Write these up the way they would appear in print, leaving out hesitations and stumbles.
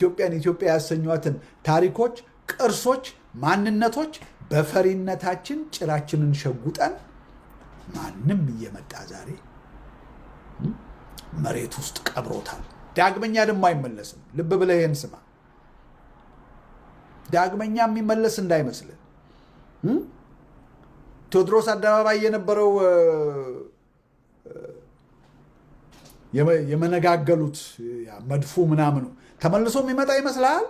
ኢትዮጵያ ያሰኟትን ታሪኮች፣ ቅርሶች፣ ማንነቶች በፈሪነታችን ጭራችንን ሸጉጠን ማንም እየመጣ ዛሬ መሬት ውስጥ ቀብሮታል። ዳግመኛ ደግሞ አይመለስም። ልብ ብለህ ይህን ስማ። ዳግመኛ የሚመለስ እንዳይመስልህ። ቴዎድሮስ አደባባይ የነበረው የመነጋገሉት መድፉ ምናምኑ ተመልሶ የሚመጣ ይመስልሃል?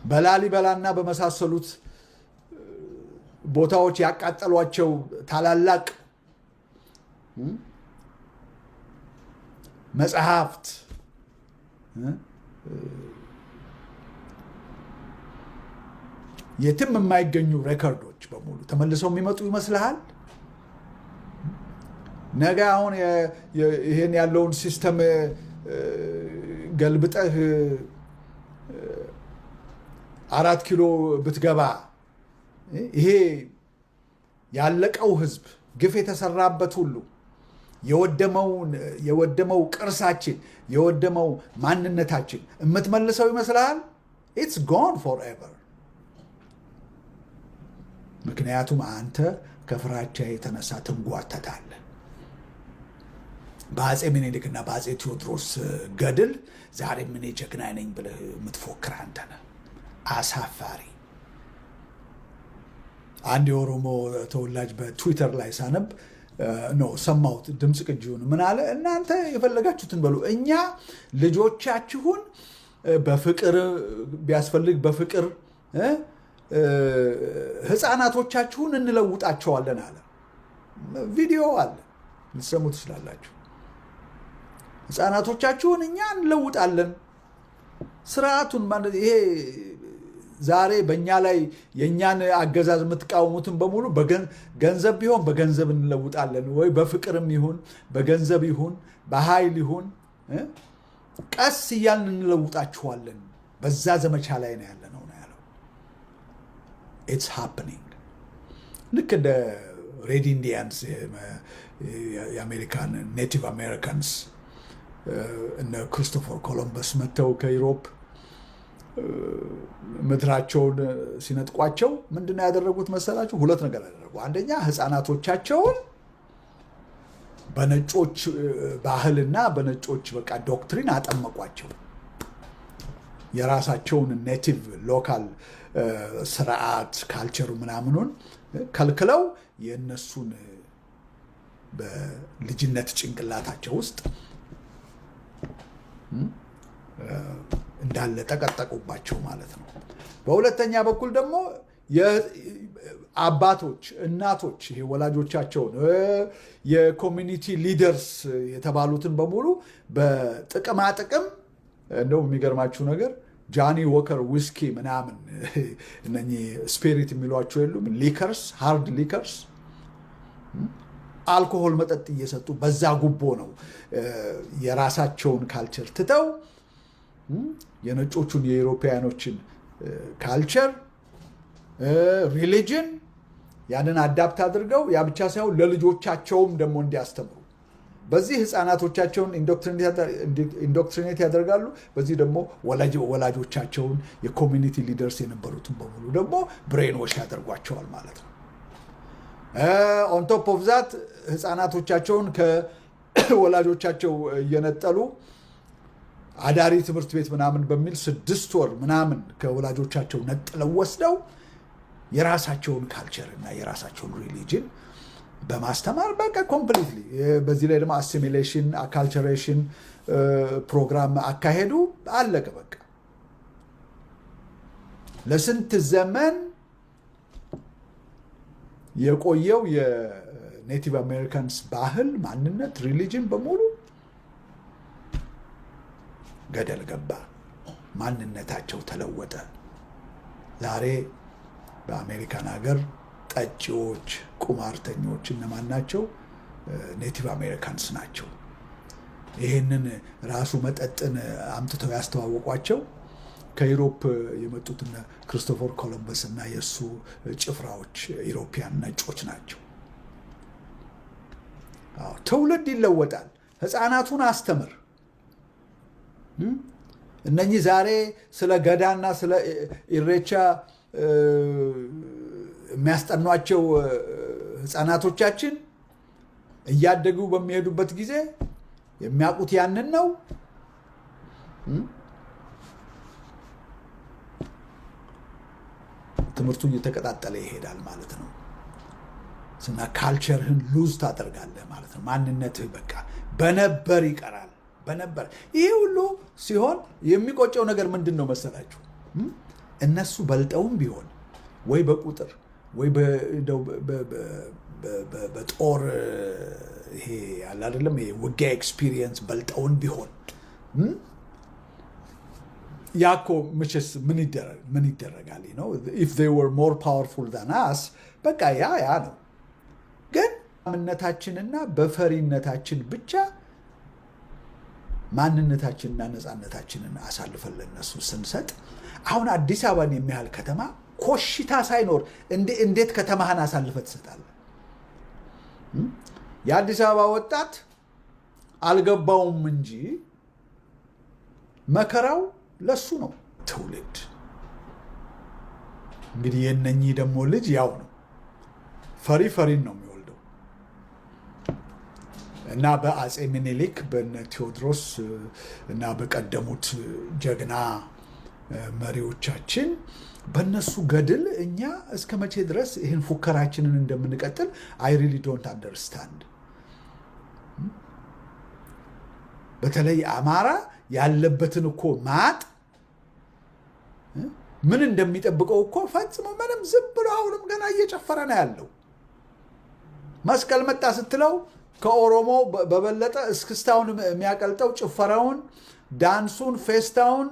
በላሊበላና በመሳሰሉት ቦታዎች ያቃጠሏቸው ታላላቅ መጽሐፍት የትም የማይገኙ ሬከርዶች በሙሉ ተመልሰው የሚመጡ ይመስልሃል? ነገ አሁን ይሄን ያለውን ሲስተም ገልብጠህ 4 ኪሎ ብትገባ ይሄ ያለቀው ህዝብ ግፍ የተሰራበት ሁሉ የወደመው ቅርሳችን የወደመው ማንነታችን የምትመልሰው ይመስልሃል? ኢትስ ጎን ፎርኤቨር። ምክንያቱም አንተ ከፍራቻ የተነሳ ትንጓተታለህ። በአፄ ምኒልክና በአፄ ቴዎድሮስ ገድል ዛሬም እኔ ጀግና ነኝ ብለህ የምትፎክር አንተ ነህ። አሳፋሪ። አንድ የኦሮሞ ተወላጅ በትዊተር ላይ ሳነብ ነው ሰማሁት፣ ድምፅ ቅጂውን። ምን አለ? እናንተ የፈለጋችሁትን በሉ፣ እኛ ልጆቻችሁን በፍቅር ቢያስፈልግ በፍቅር ህፃናቶቻችሁን እንለውጣቸዋለን አለ። ቪዲዮ አለ፣ ልትሰሙ ትችላላችሁ። ህፃናቶቻችሁን እኛ እንለውጣለን። ስርዓቱን ማለት ይሄ ዛሬ በእኛ ላይ የእኛን አገዛዝ የምትቃወሙትን በሙሉ ገንዘብ ቢሆን በገንዘብ እንለውጣለን፣ ወይ በፍቅርም ይሁን በገንዘብ ይሁን በኃይል ይሁን ቀስ እያልን እንለውጣችኋለን። በዛ ዘመቻ ላይ ነው ያለ ነው ያለው። ኢትስ ሃፕኒንግ። ልክ እንደ ሬድ ኢንዲያንስ የአሜሪካን ኔቲቭ አሜሪካንስ እነ ክሪስቶፈር ኮሎምበስ መጥተው ከዩሮፕ ምድራቸውን ሲነጥቋቸው ምንድነው ያደረጉት መሰላችሁ? ሁለት ነገር ያደረጉ። አንደኛ ህፃናቶቻቸውን በነጮች ባህልና በነጮች በቃ ዶክትሪን አጠመቋቸው። የራሳቸውን ኔቲቭ ሎካል ስርዓት ካልቸሩ ምናምኑን ከልክለው የእነሱን በልጅነት ጭንቅላታቸው ውስጥ እንዳለ ጠቀጠቁባቸው ማለት ነው። በሁለተኛ በኩል ደግሞ አባቶች፣ እናቶች ይሄ ወላጆቻቸውን የኮሚኒቲ ሊደርስ የተባሉትን በሙሉ በጥቅማ ጥቅም እንደው የሚገርማችሁ ነገር ጃኒ ዎከር ዊስኪ ምናምን እነኚህ ስፒሪት የሚሏቸው የሉም፣ ሊከርስ፣ ሃርድ ሊከርስ፣ አልኮሆል መጠጥ እየሰጡ በዛ ጉቦ ነው የራሳቸውን ካልቸር ትተው የነጮቹን የኢሮፓያኖችን ካልቸር ሪሊጅን ያንን አዳፕት አድርገው ያ ብቻ ሳይሆን ለልጆቻቸውም ደግሞ እንዲያስተምሩ በዚህ ህፃናቶቻቸውን ኢንዶክትሪኔት ያደርጋሉ። በዚህ ደግሞ ወላጆቻቸውን የኮሚኒቲ ሊደርስ የነበሩትን በሙሉ ደግሞ ብሬን ዎሽ ያደርጓቸዋል ማለት ነው። ኦን ቶፕ ኦፍ ዛት ህፃናቶቻቸውን ከወላጆቻቸው እየነጠሉ አዳሪ ትምህርት ቤት ምናምን በሚል 6 ወር ምናምን ከወላጆቻቸው ነጥለው ወስደው የራሳቸውን ካልቸር እና የራሳቸውን ሪሊጅን በማስተማር በቃ ኮምፕሊትሊ። በዚህ ላይ ደግሞ አሲሚሌሽን አካልቸሬሽን ፕሮግራም አካሄዱ። አለቀ በቃ። ለስንት ዘመን የቆየው የኔቲቭ አሜሪካንስ ባህል፣ ማንነት፣ ሪሊጅን በሙሉ ገደል ገባ። ማንነታቸው ተለወጠ። ዛሬ በአሜሪካን ሀገር ጠጪዎች፣ ቁማርተኞች እነማን ናቸው? ኔቲቭ አሜሪካንስ ናቸው። ይህንን ራሱ መጠጥን አምጥተው ያስተዋወቋቸው ከዩሮፕ የመጡትና ክሪስቶፈር ኮሎምበስ እና የእሱ ጭፍራዎች ኢሮፒያን ነጮች ናቸው። ትውልድ ይለወጣል። ህፃናቱን አስተምር። እነኚህ ዛሬ ስለ ገዳና ስለ ኢሬቻ የሚያስጠኗቸው ህፃናቶቻችን እያደጉ በሚሄዱበት ጊዜ የሚያውቁት ያንን ነው። ትምህርቱ እየተቀጣጠለ ይሄዳል ማለት ነው። እና ካልቸርህን ሉዝ ታደርጋለህ ማለት ነው። ማንነትህ በቃ በነበር ይቀራል። በነበር ይህ ሁሉ ሲሆን የሚቆጨው ነገር ምንድን ነው መሰላችሁ? እነሱ በልጠውም ቢሆን ወይ በቁጥር ወይ በጦር ይሄ ያለ አይደለም ውጊያ ኤክስፒሪየንስ በልጠውን ቢሆን ያኮ ምችስ ምን ይደረጋል ነው if they were more powerful than us በቃ ያ ነው። ግን ማንነታችንና በፈሪነታችን ብቻ ማንነታችንና ነፃነታችንን አሳልፈን ለነሱ ስንሰጥ አሁን አዲስ አበባን የሚያህል ከተማ ኮሽታ ሳይኖር እንዴት ከተማህን አሳልፈ ትሰጣለህ? የአዲስ አበባ ወጣት አልገባውም እንጂ መከራው ለሱ ነው። ትውልድ እንግዲህ የነኚህ ደግሞ ልጅ ያው ነው፣ ፈሪን ነው የሚወልደው እና በአፄ ምኒልክ በነ ቴዎድሮስ እና በቀደሙት ጀግና መሪዎቻችን በነሱ ገድል እኛ እስከ መቼ ድረስ ይህን ፉከራችንን እንደምንቀጥል I really don't understand። በተለይ አማራ ያለበትን እኮ ማጥ ምን እንደሚጠብቀው እኮ ፈጽሞ ምንም ዝም ብሎ አሁንም ገና እየጨፈረ ነው ያለው። መስቀል መጣ ስትለው ከኦሮሞ በበለጠ እስክስታውን የሚያቀልጠው ጭፈራውን፣ ዳንሱን፣ ፌስታውን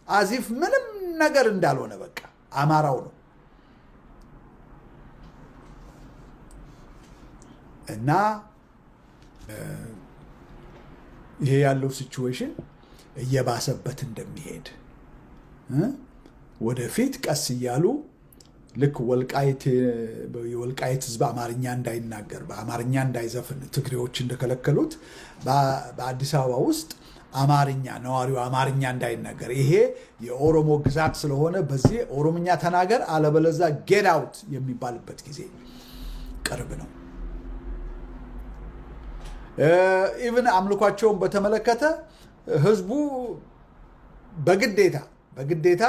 አዚፍ ምንም ነገር እንዳልሆነ በቃ አማራው ነው። እና ይሄ ያለው ሲቹዌሽን እየባሰበት እንደሚሄድ ወደፊት ቀስ እያሉ ልክ የወልቃይት ህዝብ አማርኛ እንዳይናገር በአማርኛ እንዳይዘፍን ትግሬዎች እንደከለከሉት በአዲስ አበባ ውስጥ አማርኛ ነዋሪው አማርኛ እንዳይናገር ይሄ የኦሮሞ ግዛት ስለሆነ በዚህ ኦሮምኛ ተናገር አለበለዛ ጌት አውት የሚባልበት ጊዜ ቅርብ ነው። ኢቭን አምልኳቸውን በተመለከተ ህዝቡ በግዴታ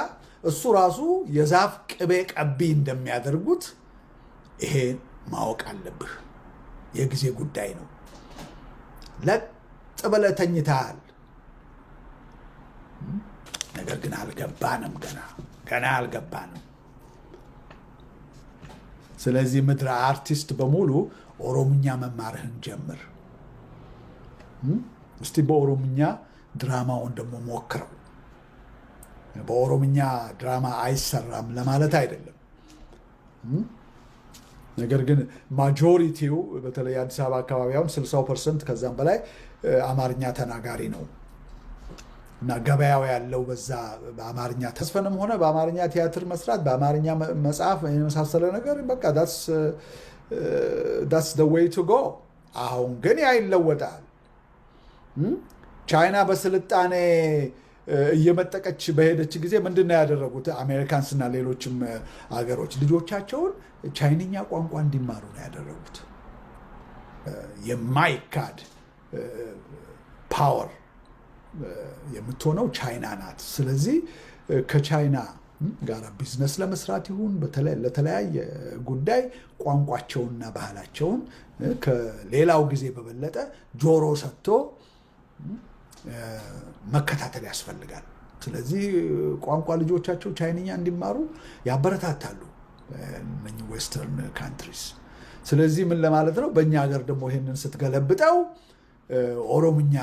እሱ ራሱ የዛፍ ቅቤ ቀቢ እንደሚያደርጉት ይሄ ማወቅ አለብህ። የጊዜ ጉዳይ ነው። ለጥ ብለህ ተኝተሃል። ነገር ግን አልገባንም፣ ገና አልገባንም። ስለዚህ ምድረ አርቲስት በሙሉ ኦሮምኛ መማርህን ጀምር። እስቲ በኦሮምኛ ድራማውን ደግሞ ሞክረው። በኦሮምኛ ድራማ አይሰራም ለማለት አይደለም። ነገር ግን ማጆሪቲው በተለይ አዲስ አበባ አካባቢ አሁን 60% ከዛም በላይ አማርኛ ተናጋሪ ነው እና ገበያው ያለው በዛ በአማርኛ ተስፈንም ሆነ በአማርኛ ቲያትር መስራት በአማርኛ መጽሐፍ የመሳሰለ ነገር በቃ that's the way to go። አሁን ግን ያ ይለወጣል። ቻይና በስልጣኔ እየመጠቀች በሄደች ጊዜ ምንድነው ያደረጉት? አሜሪካንስ እና ሌሎችም ሀገሮች ልጆቻቸውን ቻይንኛ ቋንቋ እንዲማሩ ነው ያደረጉት። የማይካድ ፓወር የምትሆነው ቻይና ናት። ስለዚህ ከቻይና ጋር ቢዝነስ ለመስራት ይሁን ለተለያየ ጉዳይ ቋንቋቸውንና ባህላቸውን ከሌላው ጊዜ በበለጠ ጆሮ ሰጥቶ መከታተል ያስፈልጋል። ስለዚህ ቋንቋ ልጆቻቸው ቻይንኛ እንዲማሩ ያበረታታሉ እነኚህ ዌስተርን ካንትሪስ። ስለዚህ ምን ለማለት ነው? በእኛ ሀገር ደግሞ ይህንን ስትገለብጠው ኦሮምኛ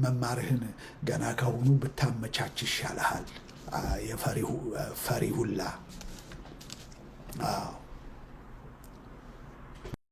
መማርህን ገና ካሁኑ ብታመቻች ይሻልሃል። የፈሪ ሁላ